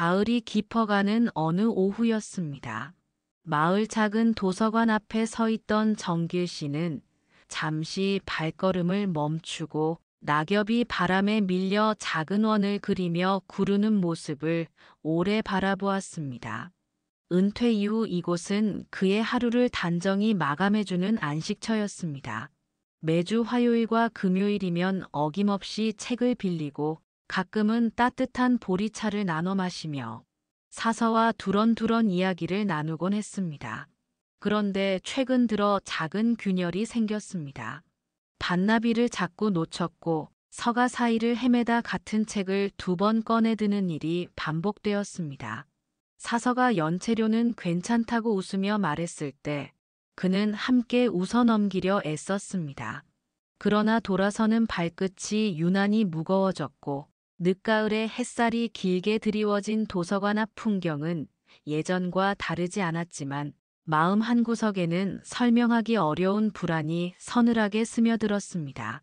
가을이 깊어가는 어느 오후였습니다. 마을 작은 도서관 앞에 서 있던 정길 씨는 잠시 발걸음을 멈추고 낙엽이 바람에 밀려 작은 원을 그리며 구르는 모습을 오래 바라보았습니다. 은퇴 이후 이곳은 그의 하루를 단정히 마감해주는 안식처였습니다. 매주 화요일과 금요일이면 어김없이 책을 빌리고 가끔은 따뜻한 보리차를 나눠 마시며 사서와 두런두런 이야기를 나누곤 했습니다. 그런데 최근 들어 작은 균열이 생겼습니다. 반나비를 자꾸 놓쳤고 서가 사이를 헤매다 같은 책을 2번 꺼내드는 일이 반복되었습니다. 사서가 연체료는 괜찮다고 웃으며 말했을 때 그는 함께 웃어넘기려 애썼습니다. 그러나 돌아서는 발끝이 유난히 무거워졌고 늦가을에 햇살이 길게 드리워진 도서관 앞 풍경은 예전과 다르지 않았지만 마음 한구석에는 설명하기 어려운 불안이 서늘하게 스며들었습니다.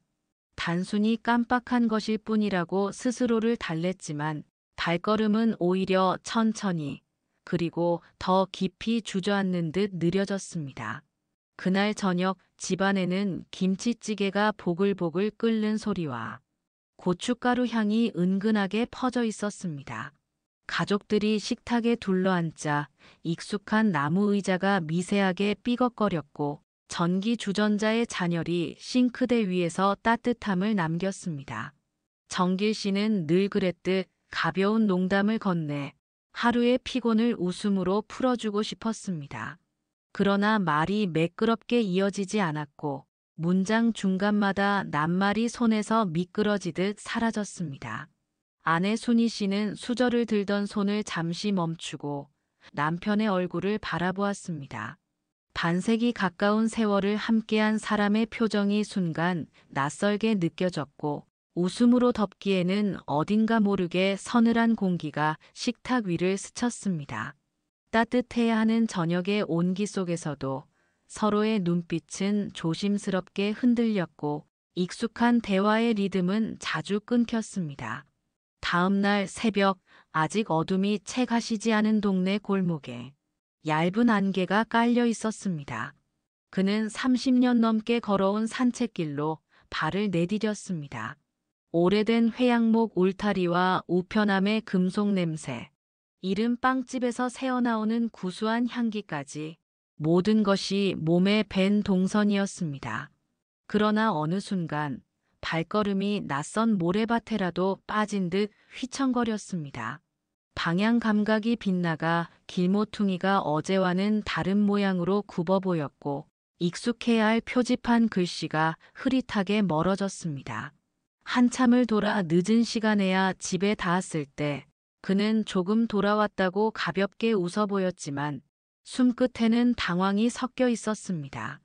단순히 깜빡한 것일 뿐이라고 스스로를 달랬지만 발걸음은 오히려 천천히 그리고 더 깊이 주저앉는 듯 느려졌습니다. 그날 저녁 집안에는 김치찌개가 보글보글 끓는 소리와 고춧가루 향이 은근하게 퍼져 있었습니다. 가족들이 식탁에 둘러앉자 익숙한 나무 의자가 미세하게 삐걱거렸고 전기 주전자의 잔열이 싱크대 위에서 따뜻함을 남겼습니다. 정길 씨는 늘 그랬듯 가벼운 농담을 건네 하루의 피곤을 웃음으로 풀어주고 싶었습니다. 그러나 말이 매끄럽게 이어지지 않았고 문장 중간마다 낱말이 손에서 미끄러지듯 사라졌습니다. 아내 순희 씨는 수저를 들던 손을 잠시 멈추고 남편의 얼굴을 바라보았습니다. 반세기 가까운 세월을 함께한 사람의 표정이 순간 낯설게 느껴졌고 웃음으로 덮기에는 어딘가 모르게 서늘한 공기가 식탁 위를 스쳤습니다. 따뜻해야 하는 저녁의 온기 속에서도 서로의 눈빛은 조심스럽게 흔들렸고 익숙한 대화의 리듬은 자주 끊겼습니다. 다음 날 새벽 아직 어둠이 채 가시지 않은 동네 골목에 얇은 안개가 깔려 있었습니다. 그는 30년 넘게 걸어온 산책길로 발을 내디뎠습니다. 오래된 회양목 울타리와 우편함의 금속 냄새, 이른 빵집에서 새어나오는 구수한 향기까지 모든 것이 몸에 밴 동선이었습니다. 그러나 어느 순간 발걸음이 낯선 모래밭에라도 빠진 듯 휘청거렸습니다. 방향 감각이 빗나가 길모퉁이가 어제와는 다른 모양으로 굽어 보였고 익숙해야 할 표지판 글씨가 흐릿하게 멀어졌습니다. 한참을 돌아 늦은 시간에야 집에 닿았을 때 그는 조금 돌아왔다고 가볍게 웃어 보였지만 숨끝에는 당황이 섞여 있었습니다.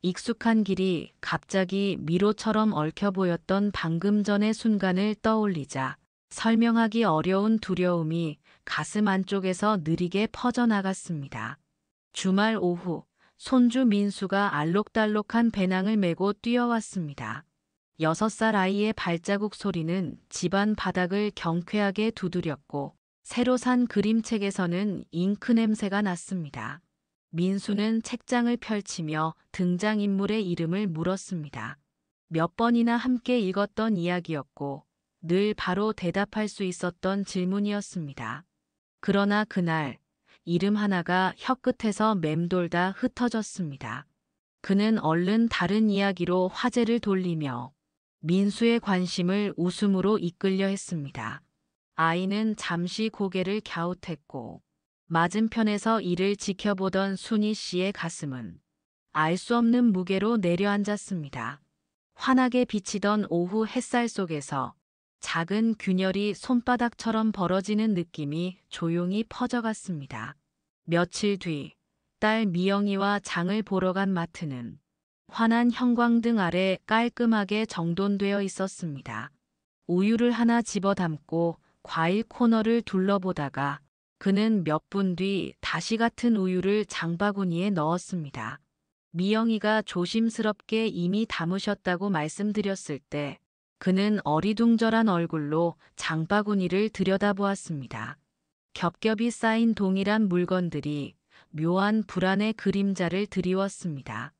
익숙한 길이 갑자기 미로처럼 얽혀 보였던 방금 전의 순간을 떠올리자 설명하기 어려운 두려움이 가슴 안쪽에서 느리게 퍼져나갔습니다. 주말 오후 손주 민수가 알록달록한 배낭을 메고 뛰어왔습니다. 6살 아이의 발자국 소리는 집안 바닥을 경쾌하게 두드렸고 새로 산 그림책에서는 잉크 냄새가 났습니다. 민수는 책장을 펼치며 등장인물의 이름을 물었습니다. 몇 번이나 함께 읽었던 이야기였고 늘 바로 대답할 수 있었던 질문이었습니다. 그러나 그날 이름 하나가 혀끝에서 맴돌다 흩어졌습니다. 그는 얼른 다른 이야기로 화제를 돌리며 민수의 관심을 웃음으로 이끌려 했습니다. 아이는 잠시 고개를 갸웃했고 맞은편에서 이를 지켜보던 순희 씨의 가슴은 알 수 없는 무게로 내려앉았습니다. 환하게 비치던 오후 햇살 속에서 작은 균열이 손바닥처럼 벌어지는 느낌이 조용히 퍼져갔습니다. 며칠 뒤 딸 미영이와 장을 보러 간 마트는 환한 형광등 아래 깔끔하게 정돈되어 있었습니다. 우유를 하나 집어 담고 과일 코너를 둘러보다가 그는 몇 분 뒤 다시 같은 우유를 장바구니에 넣었습니다. 미영이가 조심스럽게 이미 담으셨다고 말씀드렸을 때 그는 어리둥절한 얼굴로 장바구니를 들여다보았습니다. 겹겹이 쌓인 동일한 물건들이 묘한 불안의 그림자를 드리웠습니다.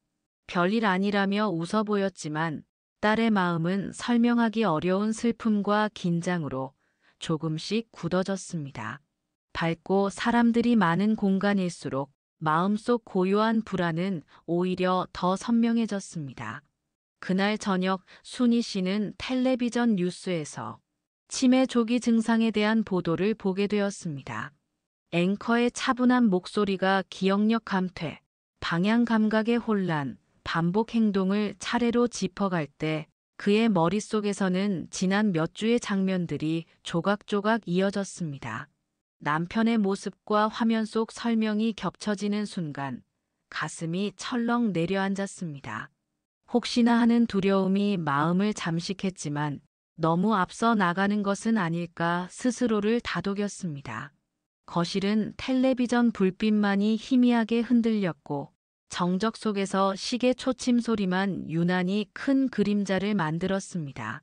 별일 아니라며 웃어 보였지만 딸의 마음은 설명하기 어려운 슬픔과 긴장으로 조금씩 굳어졌습니다. 밝고 사람들이 많은 공간일수록 마음속 고요한 불안은 오히려 더 선명해졌습니다. 그날 저녁 순희 씨는 텔레비전 뉴스에서 치매 조기 증상에 대한 보도를 보게 되었습니다. 앵커의 차분한 목소리가 기억력 감퇴, 방향 감각의 혼란, 반복 행동을 차례로 짚어갈 때 그의 머릿속에서는 지난 몇 주의 장면들이 조각조각 이어졌습니다. 남편의 모습과 화면 속 설명이 겹쳐지는 순간 가슴이 철렁 내려앉았습니다. 혹시나 하는 두려움이 마음을 잠식했지만 너무 앞서 나가는 것은 아닐까 스스로를 다독였습니다. 거실은 텔레비전 불빛만이 희미하게 흔들렸고 정적 속에서 시계 초침 소리만 유난히 큰 그림자를 만들었습니다.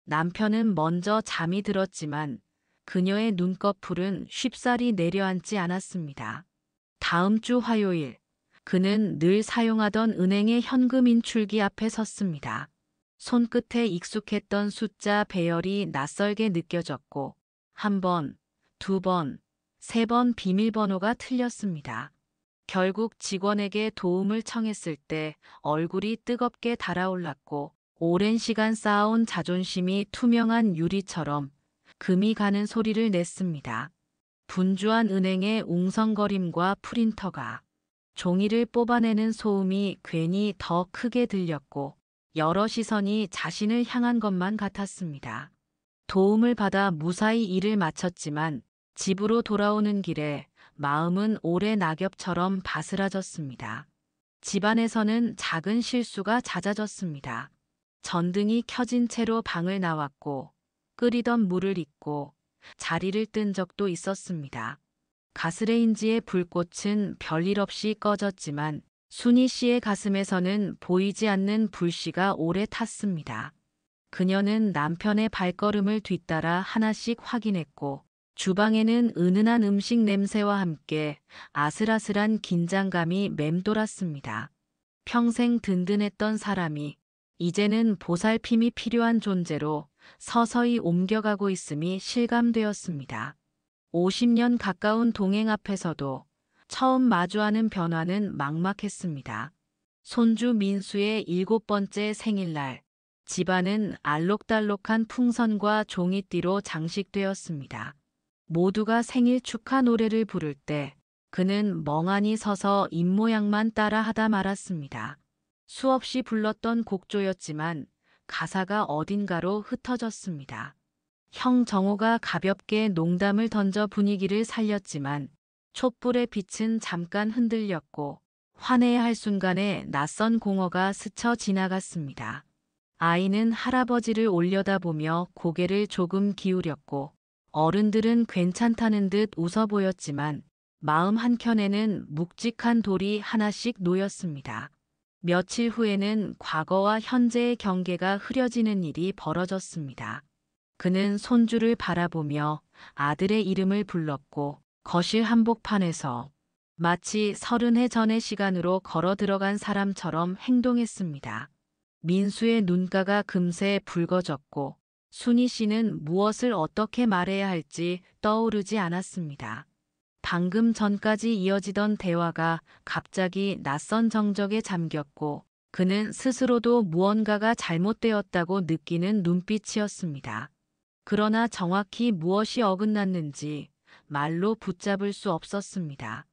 남편은 먼저 잠이 들었지만 그녀의 눈꺼풀은 쉽사리 내려앉지 않았습니다. 다음 주 화요일, 그는 늘 사용하던 은행의 현금 인출기 앞에 섰습니다. 손끝에 익숙했던 숫자 배열이 낯설게 느껴졌고 한 번, 두 번, 세 번 비밀번호가 틀렸습니다. 결국 직원에게 도움을 청했을 때 얼굴이 뜨겁게 달아올랐고 오랜 시간 쌓아온 자존심이 투명한 유리처럼 금이 가는 소리를 냈습니다. 분주한 은행의 웅성거림과 프린터가 종이를 뽑아내는 소음이 괜히 더 크게 들렸고 여러 시선이 자신을 향한 것만 같았습니다. 도움을 받아 무사히 일을 마쳤지만 집으로 돌아오는 길에 마음은 오래 낙엽처럼 바스라졌습니다. 집안에서는 작은 실수가 잦아졌습니다. 전등이 켜진 채로 방을 나왔고 끓이던 물을 잊고 자리를 뜬 적도 있었습니다. 가스레인지의 불꽃은 별일 없이 꺼졌지만 순희 씨의 가슴에서는 보이지 않는 불씨가 오래 탔습니다. 그녀는 남편의 발걸음을 뒤따라 하나씩 확인했고 주방에는 은은한 음식 냄새와 함께 아슬아슬한 긴장감이 맴돌았습니다. 평생 든든했던 사람이 이제는 보살핌이 필요한 존재로 서서히 옮겨가고 있음이 실감되었습니다. 50년 가까운 동행 앞에서도 처음 마주하는 변화는 막막했습니다. 손주 민수의 7번째 생일날, 집안은 알록달록한 풍선과 종이띠로 장식되었습니다. 모두가 생일 축하 노래를 부를 때 그는 멍하니 서서 입모양만 따라 하다 말았습니다. 수없이 불렀던 곡조였지만 가사가 어딘가로 흩어졌습니다. 형 정호가 가볍게 농담을 던져 분위기를 살렸지만 촛불의 빛은 잠깐 흔들렸고 화내야 할 순간에 낯선 공허가 스쳐 지나갔습니다. 아이는 할아버지를 올려다보며 고개를 조금 기울였고 어른들은 괜찮다는 듯 웃어 보였지만 마음 한켠에는 묵직한 돌이 하나씩 놓였습니다. 며칠 후에는 과거와 현재의 경계가 흐려지는 일이 벌어졌습니다. 그는 손주를 바라보며 아들의 이름을 불렀고 거실 한복판에서 마치 30해 전의 시간으로 걸어 들어간 사람처럼 행동했습니다. 민수의 눈가가 금세 붉어졌고 순희 씨는 무엇을 어떻게 말해야 할지 떠오르지 않았습니다. 방금 전까지 이어지던 대화가 갑자기 낯선 정적에 잠겼고 그는 스스로도 무언가가 잘못되었다고 느끼는 눈빛이었습니다. 그러나 정확히 무엇이 어긋났는지 말로 붙잡을 수 없었습니다.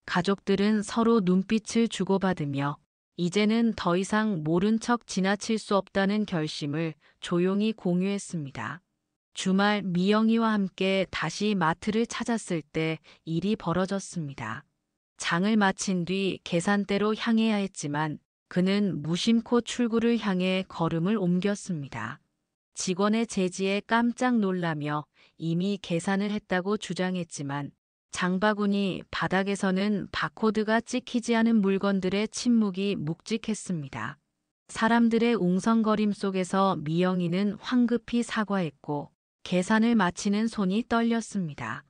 가족들은 서로 눈빛을 주고받으며 이제는 더 이상 모른 척 지나칠 수 없다는 결심을 조용히 공유했습니다. 주말 미영이와 함께 다시 마트를 찾았을 때 일이 벌어졌습니다. 장을 마친 뒤 계산대로 향해야 했지만 그는 무심코 출구를 향해 걸음을 옮겼습니다. 직원의 제지에 깜짝 놀라며 이미 계산을 했다고 주장했지만 장바구니 바닥에서는 바코드가 찍히지 않은 물건들의 침묵이 묵직했습니다. 사람들의 웅성거림 속에서 미영이는 황급히 사과했고 계산을 마치는 손이 떨렸습니다.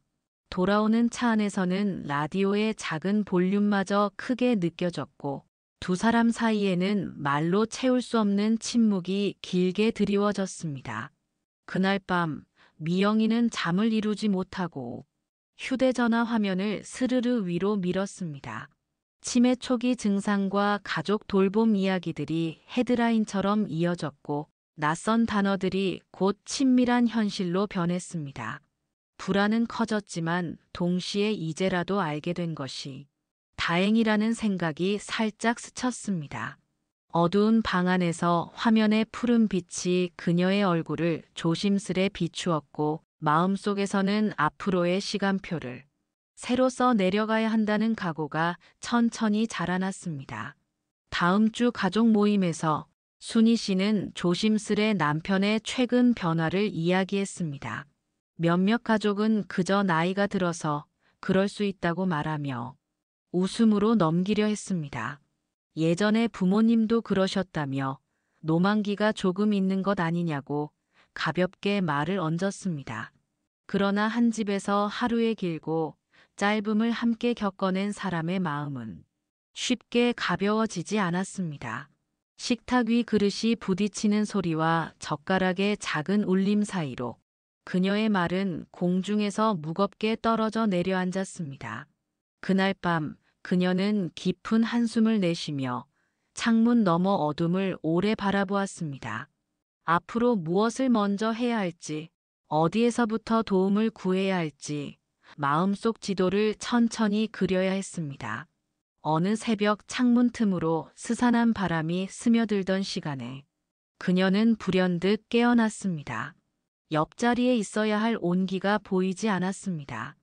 돌아오는 차 안에서는 라디오의 작은 볼륨마저 크게 느껴졌고 두 사람 사이에는 말로 채울 수 없는 침묵이 길게 드리워졌습니다. 그날 밤 미영이는 잠을 이루지 못하고 휴대전화 화면을 스르르 위로 밀었습니다. 치매 초기 증상과 가족 돌봄 이야기들이 헤드라인처럼 이어졌고 낯선 단어들이 곧 친밀한 현실로 변했습니다. 불안은 커졌지만 동시에 이제라도 알게 된 것이 다행이라는 생각이 살짝 스쳤습니다. 어두운 방 안에서 화면의 푸른 빛이 그녀의 얼굴을 조심스레 비추었고 마음속에서는 앞으로의 시간표를 새로 써 내려가야 한다는 각오가 천천히 자라났습니다. 다음 주 가족 모임에서 순희 씨는 조심스레 남편의 최근 변화를 이야기했습니다. 몇몇 가족은 그저 나이가 들어서 그럴 수 있다고 말하며 웃음으로 넘기려 했습니다. 예전에 부모님도 그러셨다며 노만기가 조금 있는 것 아니냐고 가볍게 말을 얹었습니다. 그러나 한 집에서 하루의 길고 짧음을 함께 겪어낸 사람의 마음은 쉽게 가벼워지지 않았습니다. 식탁 위 그릇이 부딪히는 소리와 젓가락의 작은 울림 사이로 그녀의 말은 공중에서 무겁게 떨어져 내려앉았습니다. 그날 밤 그녀는 깊은 한숨을 내쉬며 창문 너머 어둠을 오래 바라보았습니다. 앞으로 무엇을 먼저 해야 할지, 어디에서부터 도움을 구해야 할지 마음속 지도를 천천히 그려야 했습니다. 어느 새벽 창문 틈으로 스산한 바람이 스며들던 시간에 그녀는 불현듯 깨어났습니다. 옆자리에 있어야 할 온기가 보이지 않았습니다.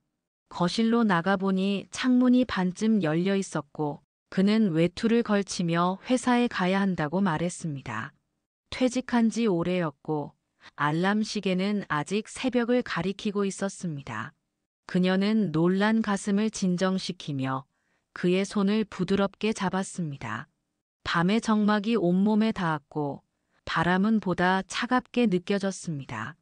거실로 나가보니 창문이 반쯤 열려 있었고 그는 외투를 걸치며 회사에 가야 한다고 말했습니다. 퇴직한 지 오래였고 알람 시계는 아직 새벽을 가리키고 있었습니다. 그녀는 놀란 가슴을 진정시키며 그의 손을 부드럽게 잡았습니다. 밤의 정막이 온몸에 닿았고 바람은 보다 차갑게 느껴졌습니다.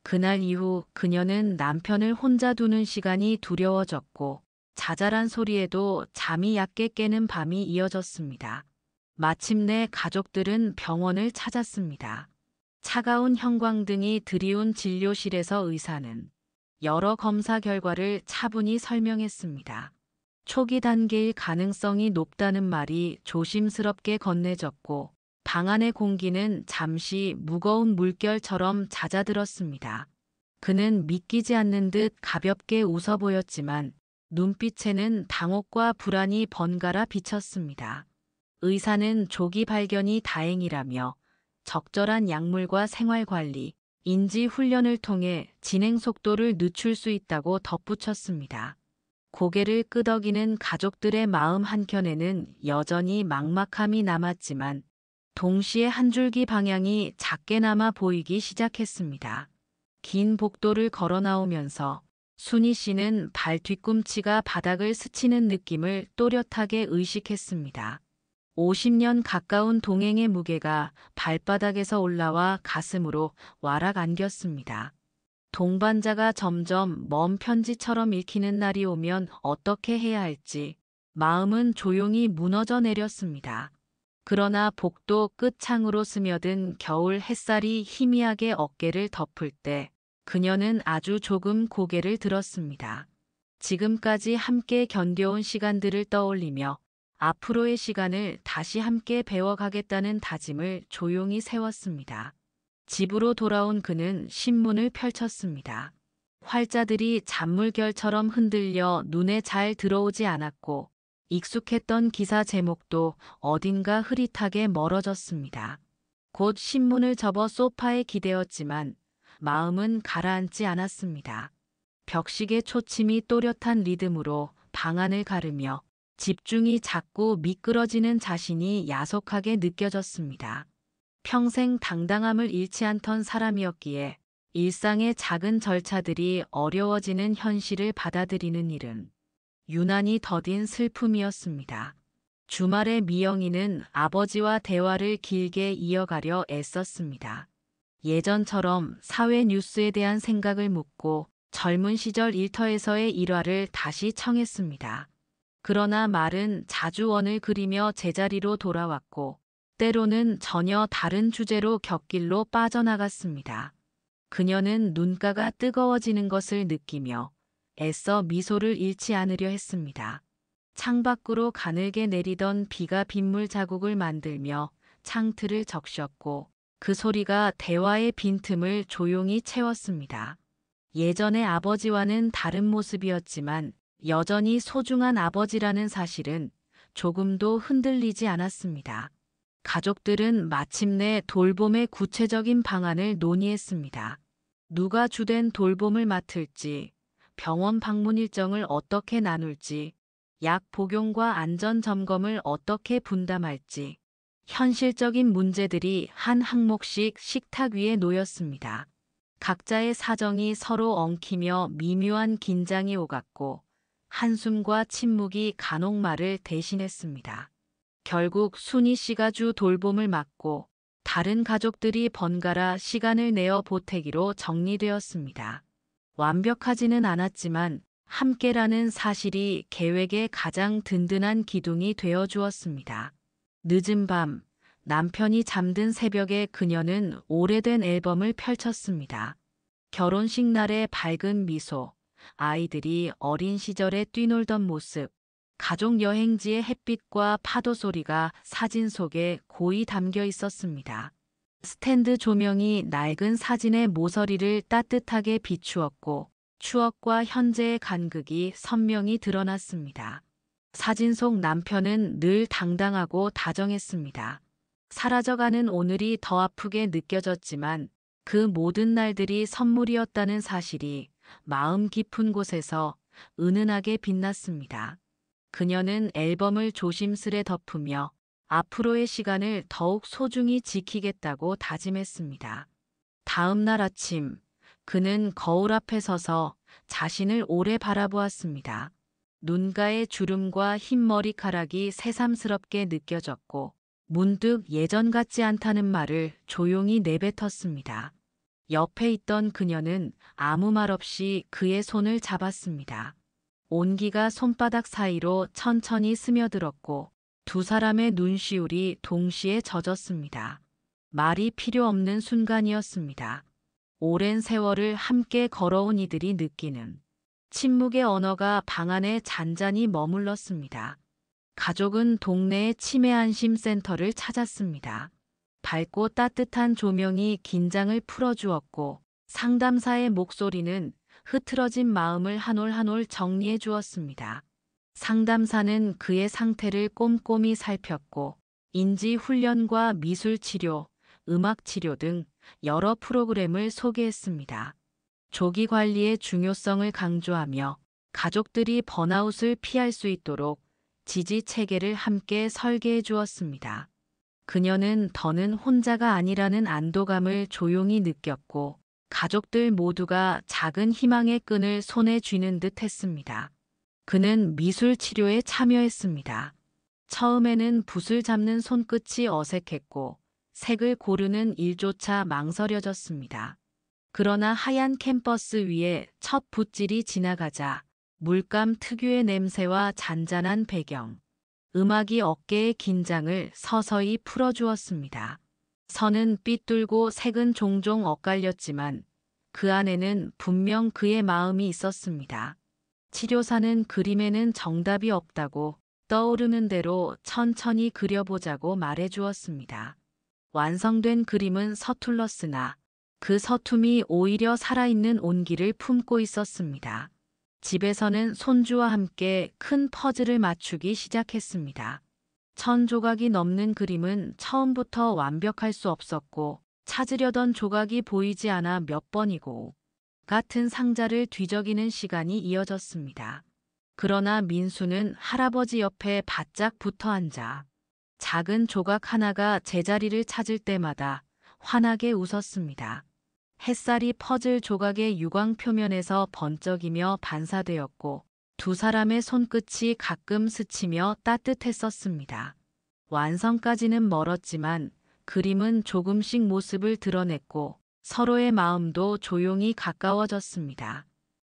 그날 이후 그녀는 남편을 혼자 두는 시간이 두려워졌고 자잘한 소리에도 잠이 얕게 깨는 밤이 이어졌습니다. 마침내 가족들은 병원을 찾았습니다. 차가운 형광등이 드리운 진료실에서 의사는 여러 검사 결과를 차분히 설명했습니다. 초기 단계일 가능성이 높다는 말이 조심스럽게 건네졌고 방 안의 공기는 잠시 무거운 물결처럼 잦아들었습니다. 그는 믿기지 않는 듯 가볍게 웃어 보였지만 눈빛에는 당혹과 불안이 번갈아 비쳤습니다. 의사는 조기 발견이 다행이라며 적절한 약물과 생활관리, 인지 훈련을 통해 진행 속도를 늦출 수 있다고 덧붙였습니다. 고개를 끄덕이는 가족들의 마음 한켠에는 여전히 막막함이 남았지만 동시에 한 줄기 방향이 작게나마 보이기 시작했습니다. 긴 복도를 걸어 나오면서 순희 씨는 발 뒤꿈치가 바닥을 스치는 느낌을 또렷하게 의식했습니다. 50년 가까운 동행의 무게가 발바닥에서 올라와 가슴으로 와락 안겼습니다. 동반자가 점점 먼 편지처럼 읽히는 날이 오면 어떻게 해야 할지 마음은 조용히 무너져 내렸습니다. 그러나 복도 끝창으로 스며든 겨울 햇살이 희미하게 어깨를 덮을 때 그녀는 아주 조금 고개를 들었습니다. 지금까지 함께 견뎌온 시간들을 떠올리며 앞으로의 시간을 다시 함께 배워가겠다는 다짐을 조용히 세웠습니다. 집으로 돌아온 그는 신문을 펼쳤습니다. 활자들이 잔물결처럼 흔들려 눈에 잘 들어오지 않았고 익숙했던 기사 제목도 어딘가 흐릿하게 멀어졌습니다. 곧 신문을 접어 소파에 기대었지만 마음은 가라앉지 않았습니다. 벽식의 초침이 또렷한 리듬으로 방안을 가르며 집중이 자꾸 미끄러지는 자신이 야속하게 느껴졌습니다. 평생 당당함을 잃지 않던 사람이었기에 일상의 작은 절차들이 어려워지는 현실을 받아들이는 일은 유난히 더딘 슬픔이었습니다. 주말에 미영이는 아버지와 대화를 길게 이어가려 애썼습니다. 예전처럼 사회 뉴스에 대한 생각을 묻고 젊은 시절 일터에서의 일화를 다시 청했습니다. 그러나 말은 자주 원을 그리며 제자리로 돌아왔고, 때로는 전혀 다른 주제로 곁길로 빠져나갔습니다. 그녀는 눈가가 뜨거워지는 것을 느끼며 애써 미소를 잃지 않으려 했습니다. 창밖으로 가늘게 내리던 비가 빗물 자국을 만들며 창틀을 적셨고, 그 소리가 대화의 빈틈을 조용히 채웠습니다. 예전의 아버지와는 다른 모습이었지만 여전히 소중한 아버지라는 사실은 조금도 흔들리지 않았습니다. 가족들은 마침내 돌봄의 구체적인 방안을 논의했습니다. 누가 주된 돌봄을 맡을지, 병원 방문 일정을 어떻게 나눌지, 약 복용과 안전 점검을 어떻게 분담할지, 현실적인 문제들이 한 항목씩 식탁 위에 놓였습니다. 각자의 사정이 서로 엉키며 미묘한 긴장이 오갔고, 한숨과 침묵이 간혹 말을 대신했습니다. 결국 순희 씨가 주 돌봄을 맡고 다른 가족들이 번갈아 시간을 내어 보태기로 정리되었습니다. 완벽하지는 않았지만 함께라는 사실이 계획의 가장 든든한 기둥이 되어 주었습니다. 늦은 밤, 남편이 잠든 새벽에 그녀는 오래된 앨범을 펼쳤습니다. 결혼식 날의 밝은 미소, 아이들이 어린 시절에 뛰놀던 모습, 가족 여행지의 햇빛과 파도 소리가 사진 속에 고이 담겨 있었습니다. 스탠드 조명이 낡은 사진의 모서리를 따뜻하게 비추었고, 추억과 현재의 간극이 선명히 드러났습니다. 사진 속 남편은 늘 당당하고 다정했습니다. 사라져가는 오늘이 더 아프게 느껴졌지만 그 모든 날들이 선물이었다는 사실이 마음 깊은 곳에서 은은하게 빛났습니다. 그녀는 앨범을 조심스레 덮으며 앞으로의 시간을 더욱 소중히 지키겠다고 다짐했습니다. 다음 날 아침, 그는 거울 앞에 서서 자신을 오래 바라보았습니다. 눈가의 주름과 흰 머리카락이 새삼스럽게 느껴졌고, 문득 예전 같지 않다는 말을 조용히 내뱉었습니다. 옆에 있던 그녀는 아무 말 없이 그의 손을 잡았습니다. 온기가 손바닥 사이로 천천히 스며들었고 두 사람의 눈시울이 동시에 젖었습니다. 말이 필요 없는 순간이었습니다. 오랜 세월을 함께 걸어온 이들이 느끼는 침묵의 언어가 방 안에 잔잔히 머물렀습니다. 가족은 동네의 치매 안심 센터를 찾았습니다. 밝고 따뜻한 조명이 긴장을 풀어주었고 상담사의 목소리는 흐트러진 마음을 한 올 한 올 정리해 주었습니다. 상담사는 그의 상태를 꼼꼼히 살폈고 인지 훈련과 미술 치료, 음악 치료 등 여러 프로그램을 소개했습니다. 조기 관리의 중요성을 강조하며 가족들이 번아웃을 피할 수 있도록 지지 체계를 함께 설계해 주었습니다. 그녀는 더는 혼자가 아니라는 안도감을 조용히 느꼈고 가족들 모두가 작은 희망의 끈을 손에 쥐는 듯 했습니다. 그는 미술 치료에 참여했습니다. 처음에는 붓을 잡는 손끝이 어색했고 색을 고르는 일조차 망설여졌습니다. 그러나 하얀 캔버스 위에 첫 붓질이 지나가자 물감 특유의 냄새와 잔잔한 배경, 음악이 어깨의 긴장을 서서히 풀어주었습니다. 선은 삐뚤고 색은 종종 엇갈렸지만 그 안에는 분명 그의 마음이 있었습니다. 치료사는 그림에는 정답이 없다고 떠오르는 대로 천천히 그려보자고 말해주었습니다. 완성된 그림은 서툴렀으나 그 서툼이 오히려 살아있는 온기를 품고 있었습니다. 집에서는 손주와 함께 큰 퍼즐을 맞추기 시작했습니다. 1000조각이 넘는 그림은 처음부터 완벽할 수 없었고 찾으려던 조각이 보이지 않아 몇 번이고 같은 상자를 뒤적이는 시간이 이어졌습니다. 그러나 민수는 할아버지 옆에 바짝 붙어 앉아 작은 조각 하나가 제자리를 찾을 때마다 환하게 웃었습니다. 햇살이 퍼즐 조각의 유광 표면에서 번쩍이며 반사되었고 두 사람의 손끝이 가끔 스치며 따뜻했었습니다. 완성까지는 멀었지만 그림은 조금씩 모습을 드러냈고 서로의 마음도 조용히 가까워졌습니다.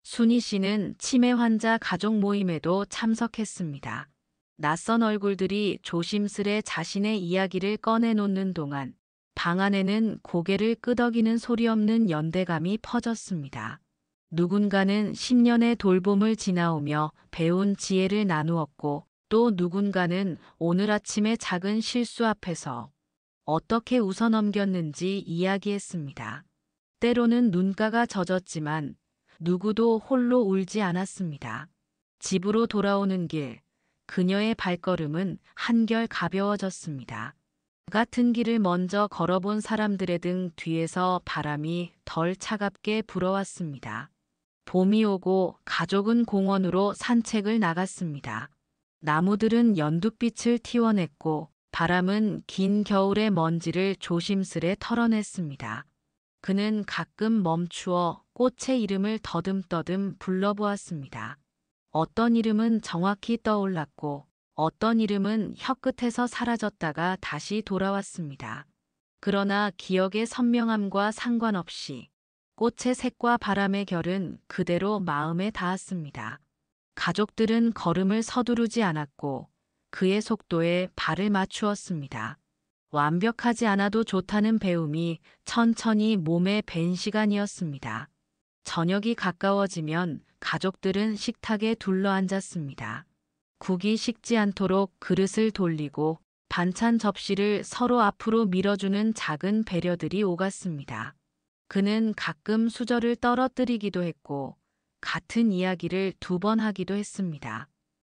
순희 씨는 치매 환자 가족 모임에도 참석했습니다. 낯선 얼굴들이 조심스레 자신의 이야기를 꺼내놓는 동안 방 안에는 고개를 끄덕이는 소리 없는 연대감이 퍼졌습니다. 누군가는 10년의 돌봄을 지나오며 배운 지혜를 나누었고, 또 누군가는 오늘 아침의 작은 실수 앞에서 어떻게 웃어넘겼는지 이야기했습니다. 때로는 눈가가 젖었지만 누구도 홀로 울지 않았습니다. 집으로 돌아오는 길, 그녀의 발걸음은 한결 가벼워졌습니다. 같은 길을 먼저 걸어본 사람들의 등 뒤에서 바람이 덜 차갑게 불어왔습니다. 봄이 오고 가족은 공원으로 산책을 나갔습니다. 나무들은 연두빛을 틔워냈고 바람은 긴 겨울의 먼지를 조심스레 털어냈습니다. 그는 가끔 멈추어 꽃의 이름을 더듬더듬 불러보았습니다. 어떤 이름은 정확히 떠올랐고 어떤 이름은 혀끝에서 사라졌다가 다시 돌아왔습니다. 그러나 기억의 선명함과 상관없이 꽃의 색과 바람의 결은 그대로 마음에 닿았습니다. 가족들은 걸음을 서두르지 않았고 그의 속도에 발을 맞추었습니다. 완벽하지 않아도 좋다는 배움이 천천히 몸에 밴 시간이었습니다. 저녁이 가까워지면 가족들은 식탁에 둘러앉았습니다. 국이 식지 않도록 그릇을 돌리고 반찬 접시를 서로 앞으로 밀어주는 작은 배려들이 오갔습니다. 그는 가끔 수저를 떨어뜨리기도 했고 같은 이야기를 2번 하기도 했습니다.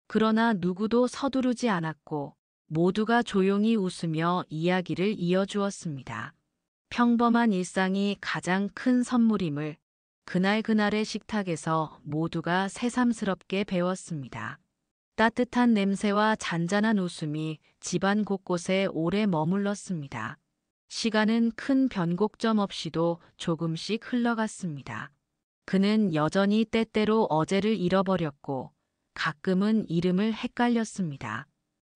그러나 누구도 서두르지 않았고 모두가 조용히 웃으며 이야기를 이어주었습니다. 평범한 일상이 가장 큰 선물임을 그날의 식탁에서 모두가 새삼스럽게 배웠습니다. 따뜻한 냄새와 잔잔한 웃음이 집안 곳곳에 오래 머물렀습니다. 시간은 큰 변곡점 없이도 조금씩 흘러갔습니다. 그는 여전히 때때로 어제를 잃어버렸고 가끔은 이름을 헷갈렸습니다.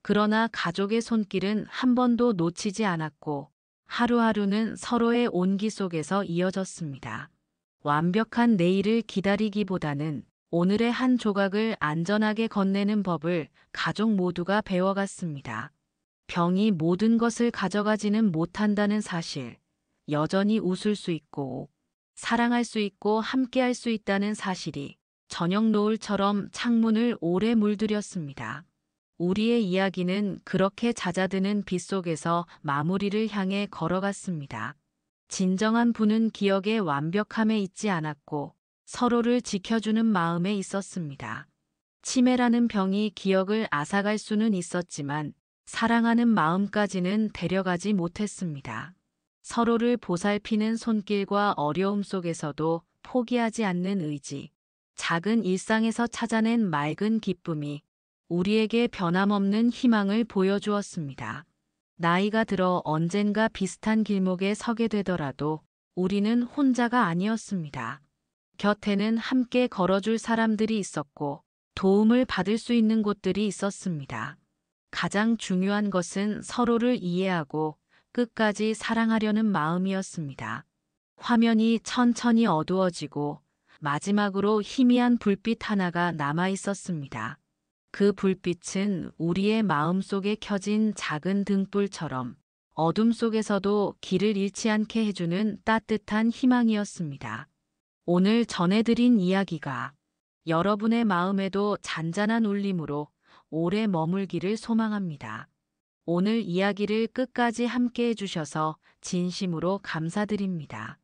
그러나 가족의 손길은 한 번도 놓치지 않았고 하루하루는 서로의 온기 속에서 이어졌습니다. 완벽한 내일을 기다리기보다는 오늘의 한 조각을 안전하게 건네는 법을 가족 모두가 배워갔습니다. 병이 모든 것을 가져가지는 못한다는 사실, 여전히 웃을 수 있고 사랑할 수 있고 함께할 수 있다는 사실이 저녁 노을처럼 창문을 오래 물들였습니다. 우리의 이야기는 그렇게 잦아드는 빛 속에서 마무리를 향해 걸어갔습니다. 진정한 부는 기억의 완벽함에 있지 않았고 서로를 지켜주는 마음에 있었습니다. 치매라는 병이 기억을 앗아갈 수는 있었지만 사랑하는 마음까지는 데려가지 못했습니다. 서로를 보살피는 손길과 어려움 속에서도 포기하지 않는 의지, 작은 일상에서 찾아낸 맑은 기쁨이 우리에게 변함없는 희망을 보여주었습니다. 나이가 들어 언젠가 비슷한 길목에 서게 되더라도 우리는 혼자가 아니었습니다. 곁에는 함께 걸어줄 사람들이 있었고 도움을 받을 수 있는 곳들이 있었습니다. 가장 중요한 것은 서로를 이해하고 끝까지 사랑하려는 마음이었습니다. 화면이 천천히 어두워지고 마지막으로 희미한 불빛 하나가 남아 있었습니다. 그 불빛은 우리의 마음속에 켜진 작은 등불처럼 어둠 속에서도 길을 잃지 않게 해주는 따뜻한 희망이었습니다. 오늘 전해드린 이야기가 여러분의 마음에도 잔잔한 울림으로 오래 머물기를 소망합니다. 오늘 이야기를 끝까지 함께 해주셔서 진심으로 감사드립니다.